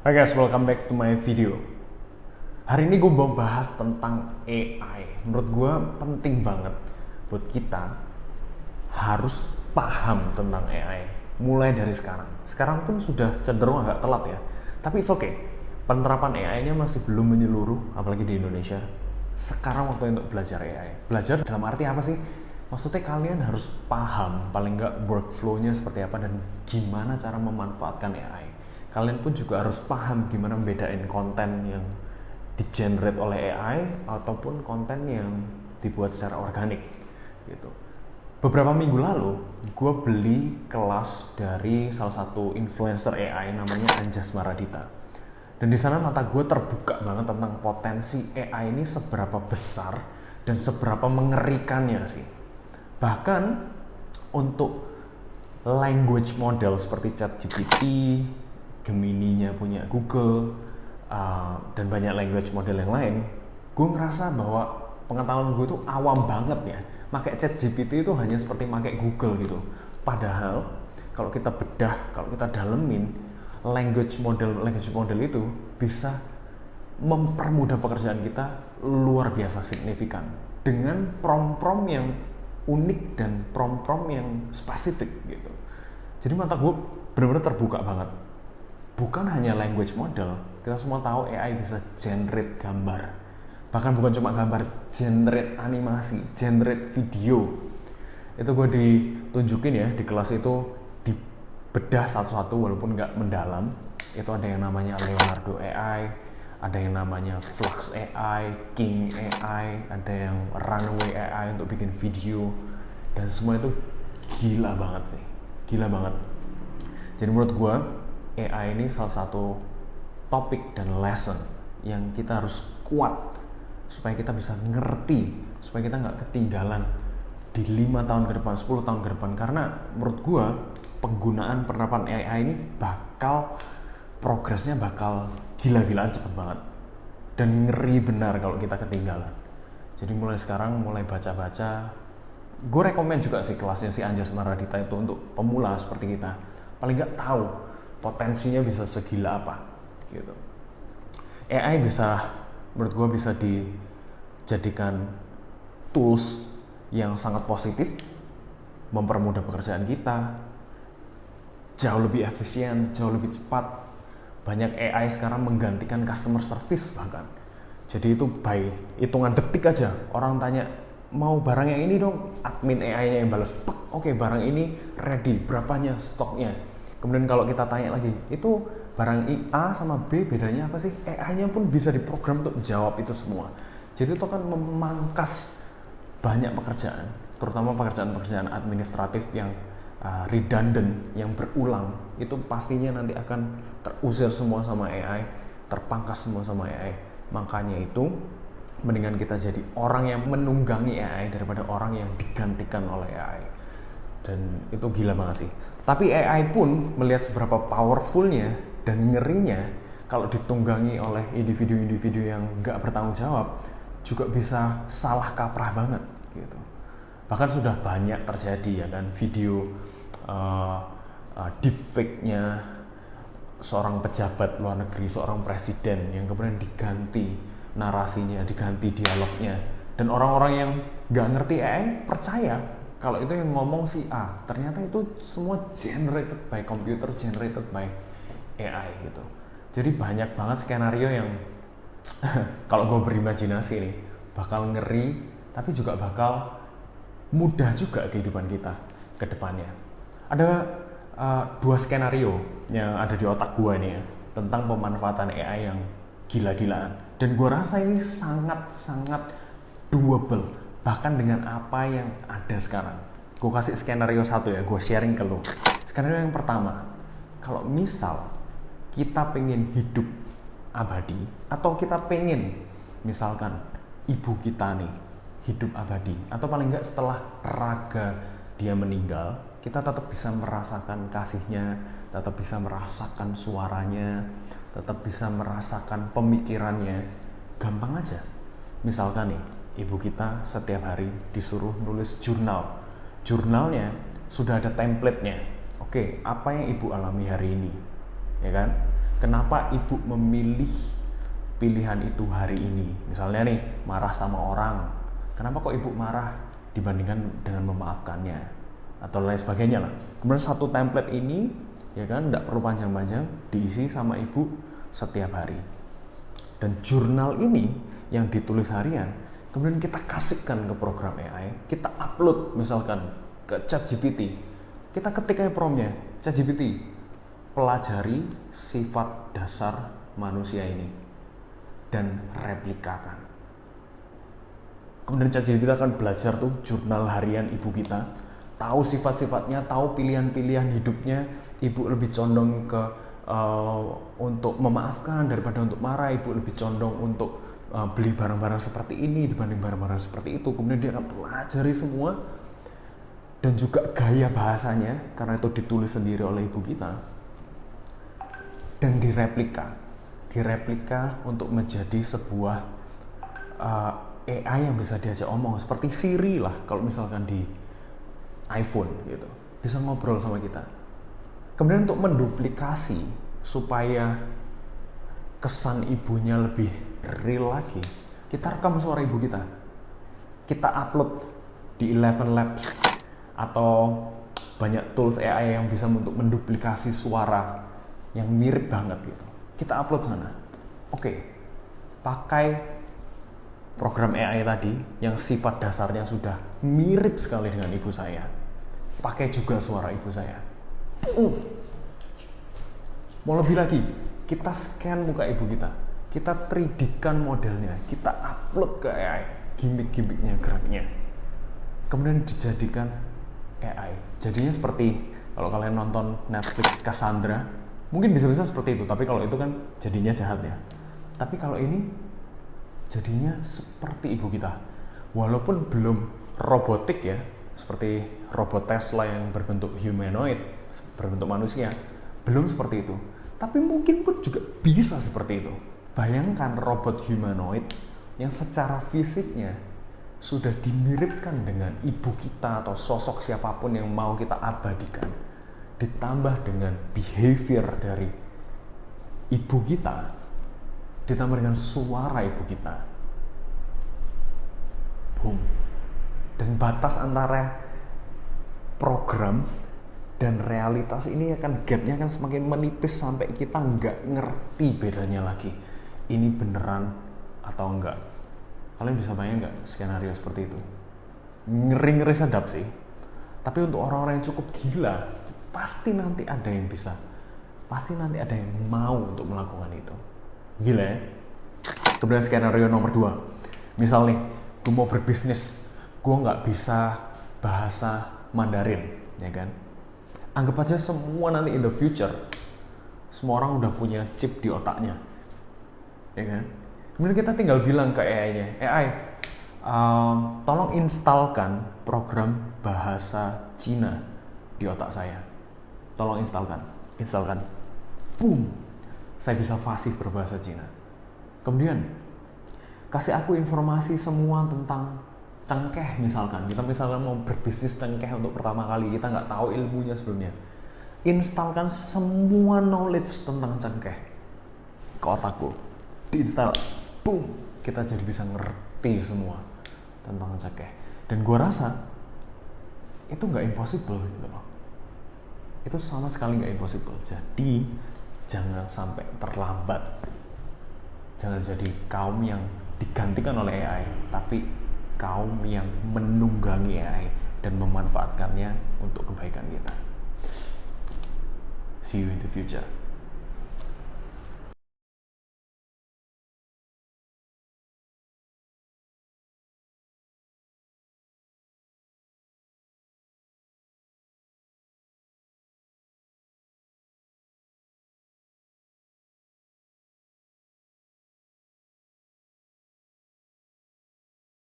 Hai guys, welcome back to my video. Hari ini gue mau bahas tentang AI. Menurut gue penting banget buat kita harus paham tentang AI. Mulai dari sekarang. Sekarang pun sudah cenderung agak telat ya. Tapi it's okay. Penerapan AI-nya masih belum menyeluruh, apalagi di Indonesia. Sekarang waktu untuk belajar AI. Belajar dalam arti apa sih? Maksudnya kalian harus paham paling nggak workflow-nya seperti apa dan gimana cara memanfaatkan AI. Kalian pun juga harus paham gimana membedain konten yang di-generate oleh AI ataupun konten yang dibuat secara organik gitu. Beberapa minggu lalu, gue beli kelas dari salah satu influencer AI namanya Anjas Maradita. Dan di sana mata gue terbuka banget tentang potensi AI ini seberapa besar dan seberapa mengerikannya sih. Bahkan untuk language model seperti ChatGPT, Gemini-nya punya Google, dan banyak language model yang lain, gue ngerasa bahwa pengetahuan gue tuh awam banget ya. Pakai ChatGPT itu hanya seperti pakai Google gitu. Padahal kalau kita bedah, kalau kita dalemin, language model itu bisa mempermudah pekerjaan kita luar biasa signifikan dengan prompt-prompt yang unik dan prompt-prompt yang spesifik gitu. Jadi mata gue benar-benar terbuka banget. Bukan hanya language model, kita semua tahu AI bisa generate gambar. Bahkan bukan cuma gambar, generate animasi, generate video. Itu gue ditunjukin ya di kelas itu, dibedah satu-satu walaupun nggak mendalam. Itu ada yang namanya Leonardo AI, ada yang namanya Flux AI, King AI, ada yang Runway AI untuk bikin video. Dan semua itu gila banget sih, gila banget. Jadi menurut gue, AI ini salah satu topik dan lesson yang kita harus kuat supaya kita bisa ngerti, supaya kita nggak ketinggalan di 5 tahun ke depan, 10 tahun ke depan. Karena menurut gua penggunaan penerapan AI ini progresnya bakal gila-gilaan cepet banget dan ngeri benar kalau kita ketinggalan. Jadi mulai sekarang mulai baca-baca. Gue rekomen juga sih kelasnya si Anjas Maradita itu untuk pemula seperti kita. Paling nggak tahu potensinya bisa segila apa gitu. AI bisa, menurut gue bisa dijadikan tools yang sangat positif, mempermudah pekerjaan kita, jauh lebih efisien, jauh lebih cepat. Banyak AI sekarang menggantikan customer service bahkan. Jadi itu by hitungan detik aja, orang tanya mau barang yang ini dong, admin AI-nya yang balas, oke, barang ini ready, berapanya stoknya. Kemudian kalau kita tanya lagi, itu barang A sama B bedanya apa sih? AI-nya pun bisa diprogram untuk jawab itu semua. Jadi itu akan memangkas banyak pekerjaan, terutama pekerjaan-pekerjaan administratif yang redundant, yang berulang. Itu pastinya nanti akan terusir semua sama AI, terpangkas semua sama AI. Makanya itu, mendingan kita jadi orang yang menunggangi AI daripada orang yang digantikan oleh AI. Dan itu gila banget sih. Tapi AI pun melihat seberapa powerfulnya dan ngerinya kalau ditunggangi oleh individu-individu yang nggak bertanggung jawab, juga bisa salah kaprah banget gitu. Bahkan sudah banyak terjadi ya kan video deepfake-nya seorang pejabat luar negeri, seorang presiden yang kemudian diganti narasinya, diganti dialognya, dan orang-orang yang nggak ngerti AI percaya kalau itu yang ngomong si A, ternyata itu semua generated by computer, generated by AI gitu. Jadi banyak banget skenario yang kalau gue berimajinasi nih, bakal ngeri, tapi juga bakal mudah juga kehidupan kita ke depannya. Ada dua skenario yang ada di otak gue nih ya, tentang pemanfaatan AI yang gila-gilaan. Dan gue rasa ini sangat-sangat doable, bahkan dengan apa yang ada sekarang. Gue kasih skenario satu ya, gue sharing ke lo. Skenario yang pertama, kalau misal kita pengen hidup abadi, atau kita pengen misalkan ibu kita nih hidup abadi, atau paling enggak setelah raga dia meninggal, kita tetap bisa merasakan kasihnya, tetap bisa merasakan suaranya, tetap bisa merasakan pemikirannya. Gampang aja. Misalkan nih, ibu kita setiap hari disuruh nulis jurnal. Jurnalnya sudah ada template-nya. Oke, apa yang ibu alami hari ini? Ya kan? Kenapa ibu memilih pilihan itu hari ini? Misalnya nih, marah sama orang. Kenapa kok ibu marah dibandingkan dengan memaafkannya? Atau lain sebagainya lah. Kemudian satu template ini, ya kan, tidak perlu panjang-panjang, diisi sama ibu setiap hari. Dan jurnal ini yang ditulis harian, kemudian kita kasihkan ke program AI, kita upload misalkan ke ChatGPT. Kita ketik aja promptnya, ChatGPT, pelajari sifat dasar manusia ini dan replikakan. Kemudian ChatGPT akan belajar tuh jurnal harian ibu kita, tahu sifat-sifatnya, tahu pilihan-pilihan hidupnya. Ibu lebih condong ke untuk memaafkan daripada untuk marah. Ibu lebih condong untuk beli barang-barang seperti ini dibanding barang-barang seperti itu. Kemudian dia akan pelajari semua, dan juga gaya bahasanya, karena itu ditulis sendiri oleh ibu kita, dan direplika untuk menjadi sebuah AI yang bisa diajak omong, seperti Siri lah kalau misalkan di iPhone gitu, bisa ngobrol sama kita. Kemudian untuk menduplikasi supaya kesan ibunya lebih real lagi, kita rekam suara ibu kita, kita upload di Eleven Labs atau banyak tools AI yang bisa untuk menduplikasi suara yang mirip banget gitu. Kita upload sana. Oke, pakai program AI tadi yang sifat dasarnya sudah mirip sekali dengan ibu saya. Pakai juga suara ibu saya. Mau lebih lagi, kita scan muka ibu kita, kita 3D-kan modelnya, kita upload ke AI, gimmick-gimmicknya, geraknya, kemudian dijadikan AI. Jadinya seperti kalau kalian nonton Netflix Cassandra, mungkin bisa-bisa seperti itu, tapi kalau itu kan jadinya jahat ya. Tapi kalau ini jadinya seperti ibu kita, walaupun belum robotik ya, seperti robot Tesla yang berbentuk humanoid, berbentuk manusia, belum seperti itu, tapi mungkin pun juga bisa seperti itu. Bayangkan robot humanoid yang secara fisiknya sudah dimiripkan dengan ibu kita atau sosok siapapun yang mau kita abadikan, ditambah dengan behavior dari ibu kita, ditambah dengan suara ibu kita. Boom. Dan batas antara program dan realitas ini akan gapnya akan semakin menipis sampai kita nggak ngerti bedanya lagi. Ini beneran atau enggak. Kalian bisa bayangin nggak skenario seperti itu? Ngeri-ngeri sedap sih. Tapi untuk orang-orang yang cukup gila, pasti nanti ada yang bisa. Pasti nanti ada yang mau untuk melakukan itu. Gila ya? Kemudian skenario nomor 2. Misal nih, gue mau berbisnis, gue nggak bisa bahasa Mandarin, ya kan? Anggap aja semua nanti in the future, semua orang udah punya chip di otaknya, ya kan? Kemudian kita tinggal bilang ke AI-nya, AI, tolong instalkan program bahasa Cina di otak saya. Tolong instalkan. Boom, saya bisa fasih berbahasa Cina. Kemudian kasih aku informasi semua tentang cengkeh misalkan. Kita misalkan mau berbisnis cengkeh untuk pertama kali, kita nggak tahu ilmunya sebelumnya. Instalkan semua knowledge tentang cengkeh ke otakku. Diinstal, boom, kita jadi bisa ngerti semua tentang cengkeh. Dan gue rasa itu nggak impossible gitu loh. Itu sama sekali nggak impossible. Jadi jangan sampai terlambat. Jangan jadi kaum yang digantikan oleh AI, tapi kaum yang menunggangi AI dan memanfaatkannya untuk kebaikan kita. See you in the future.